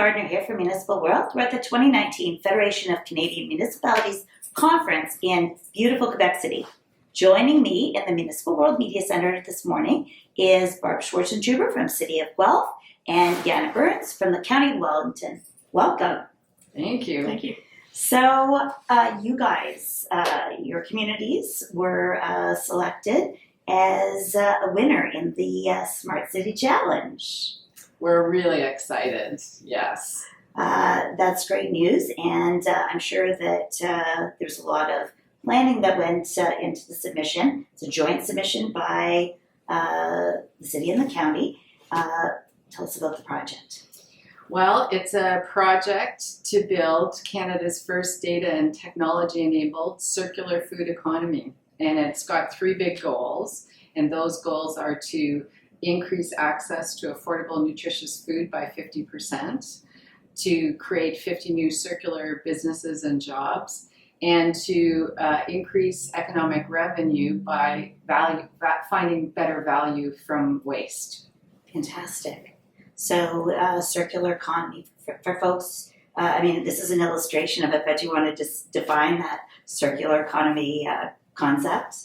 Gardner here for Municipal World. We're at the 2019 Federation of Canadian Municipalities Conference in beautiful Quebec City. Joining me in the Municipal World Media Center this morning is Barbara Swartzentruber from City of Guelph and Jana Burns from the County of Wellington. Welcome. Thank you. Thank you. So you guys, your communities were selected as a winner in the Smart City Challenge. We're really excited, yes. That's great news, and I'm sure that there's a lot of planning that went into the submission. It's a joint submission by the city and the county. Tell us about the project. Well, it's a project to build Canada's first data and technology-enabled circular food economy, and it's got three big goals, and those goals are to increase access to affordable, nutritious food by 50%, to create 50 new circular businesses and jobs, and to increase economic revenue by finding better value from waste. Fantastic. So circular economy, for folks, I mean, this is an illustration of it, but do you want to just define that circular economy concept?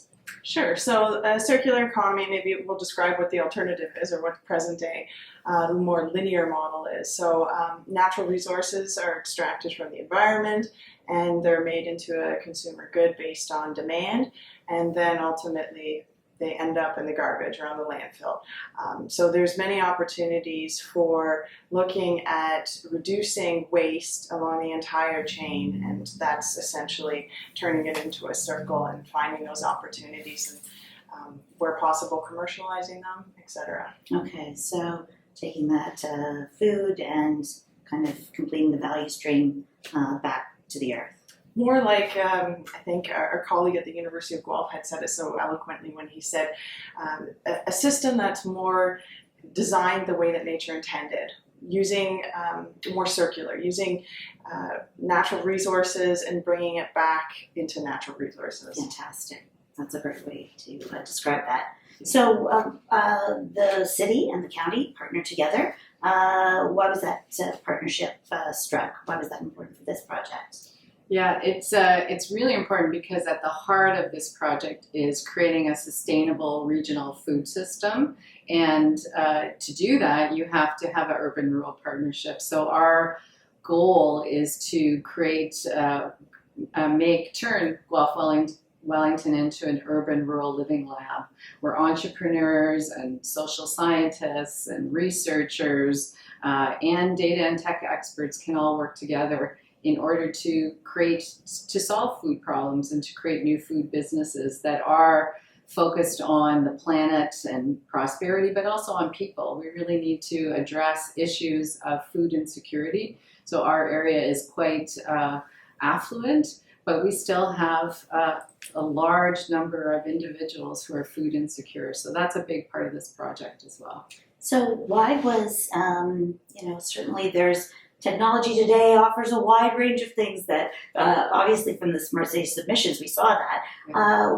Sure. So a circular economy, maybe we'll describe what the alternative is or what the present day more linear model is. So natural resources are extracted from the environment and they're made into a consumer good based on demand, and then ultimately they end up in the garbage or on the landfill. So there's many opportunities for looking at reducing waste along the entire chain, and that's essentially turning it into a circle and finding those opportunities and where possible commercializing them, etc. Okay, so taking that food and kind of completing the value stream back to the earth. More like, I think our colleague at the University of Guelph had said it so eloquently when he said, a system that's more designed the way that nature intended, using more circular, using natural resources and bringing it back into natural resources. Fantastic. That's a great way to describe that. So the city and the county partnered together. Why was that partnership struck? Why was that important for this project? Yeah, it's really important because at the heart of this project is creating a sustainable regional food system, and to do that you have to have an urban-rural partnership. So our goal is to create, turn Guelph Wellington into an urban-rural living lab where entrepreneurs and social scientists and researchers and data and tech experts can all work together in order to solve food problems and to create new food businesses that are focused on the planet and prosperity, but also on people. We really need to address issues of food insecurity. So our area is quite affluent, but we still have a large number of individuals who are food insecure. So that's a big part of this project as well. So why was, certainly there's technology today offers a wide range of things that, obviously from the Smart City submissions, we saw that.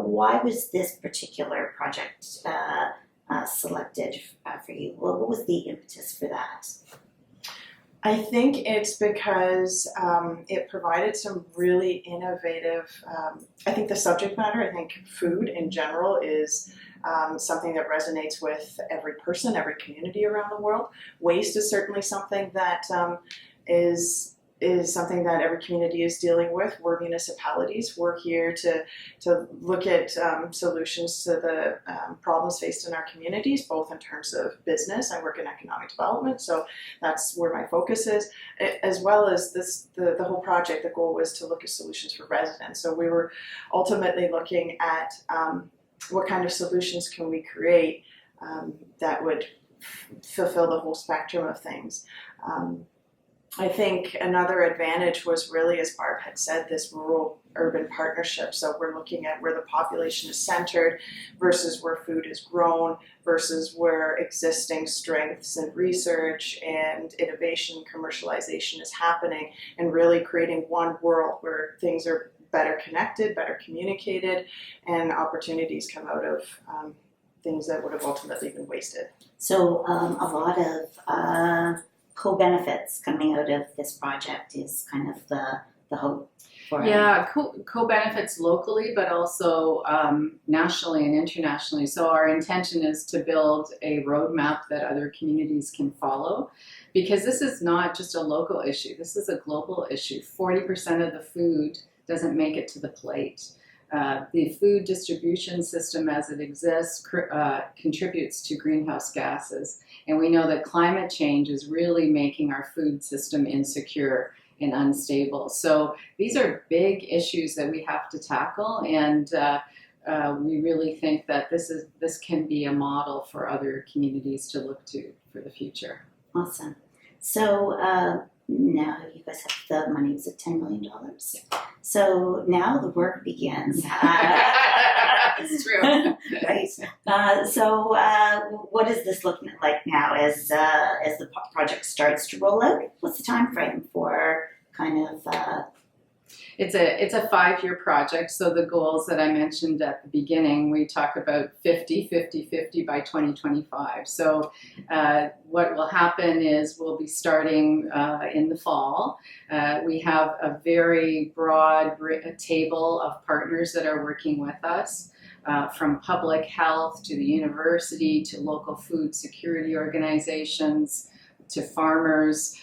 Why was this particular project selected for you? What was the impetus for that? I think it's because it provided some really innovative, I think the subject matter, I think food in general is something that resonates with every person, every community around the world. Waste is certainly something that is something that every community is dealing with. We're municipalities. We're here to look at solutions to the problems faced in our communities, both in terms of business. I work in economic development, so that's where my focus is, as well as the whole project. The goal was to look at solutions for residents. So we were ultimately looking at what kind of solutions can we create that would fulfill the whole spectrum of things. I think another advantage was really, as Barb had said, this rural-urban partnership. So we're looking at where the population is centered versus where food is grown versus where existing strengths in research and innovation, commercialization is happening, and really creating one world where things are better connected, better communicated, and opportunities come out of things that would have ultimately been wasted. So a lot of co-benefits coming out of this project is kind of the hope for it. Yeah, co-benefits locally, but also nationally and internationally. So our intention is to build a roadmap that other communities can follow, because this is not just a local issue. This is a global issue. 40% of the food doesn't make it to the plate. The food distribution system as it exists contributes to greenhouse gases. And we know that climate change is really making our food system insecure and unstable. So these are big issues that we have to tackle, and we really think that this can be a model for other communities to look to for the future. Awesome. So now you guys have the money, was it $10 million? So now the work begins. It's true. Right. So what is this looking like now as the project starts to roll out? What's the time frame for kind of It's a 5-year project, so the goals that I mentioned at the beginning, we talk about 50-50-50 by 2025. So what will happen is we'll be starting in the fall. We have a very broad table of partners that are working with us, from public health to the university to local food security organizations to farmers,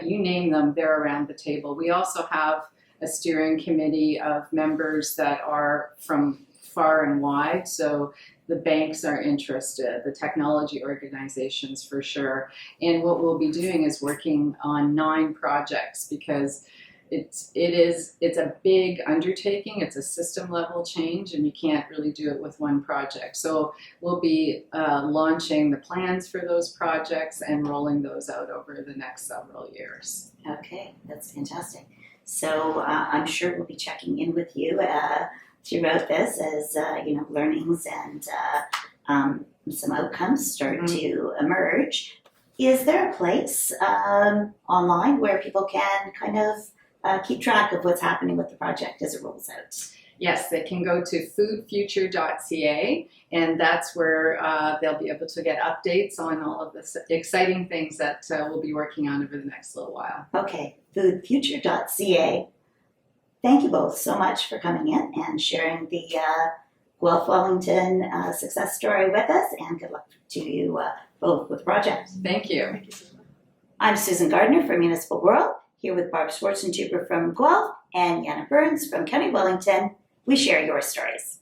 you name them, they're around the table. We also have a steering committee of members that are from far and wide. So the banks are interested, the technology organizations for sure. And what we'll be doing is working on 9 projects, because it's a big undertaking. It's a system level change, and you can't really do it with one project. So we'll be launching the plans for those projects and rolling those out over the next several years. Okay, that's fantastic. So I'm sure we'll be checking in with you throughout this as learnings and some outcomes start to emerge. Is there a place online where people can kind of keep track of what's happening with the project as it rolls out? Yes, they can go to foodfuture.ca, and that's where they'll be able to get updates on all of the exciting things that we'll be working on over the next little while. Okay, foodfuture.ca. Thank you both so much for coming in and sharing the Guelph Wellington success story with us, and good luck to you both with the project. Thank you. Thank you so much. I'm Susan Gardner from Municipal World, here with Barbara Swartzentruber from Guelph and Jana Burns from County of Wellington. We share your stories.